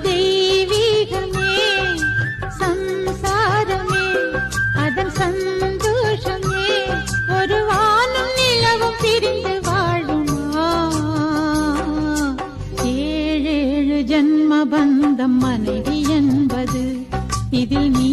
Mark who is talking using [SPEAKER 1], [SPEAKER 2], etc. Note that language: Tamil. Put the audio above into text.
[SPEAKER 1] தெய்வீகமே சம்சாரமே அதன் சந்தோஷமே ஒரு வானும் நிலவும் பிரிந்து வாழுமா ஏழேழு ஜன்ம பந்தம் மனைவி என்பது இதில் நீ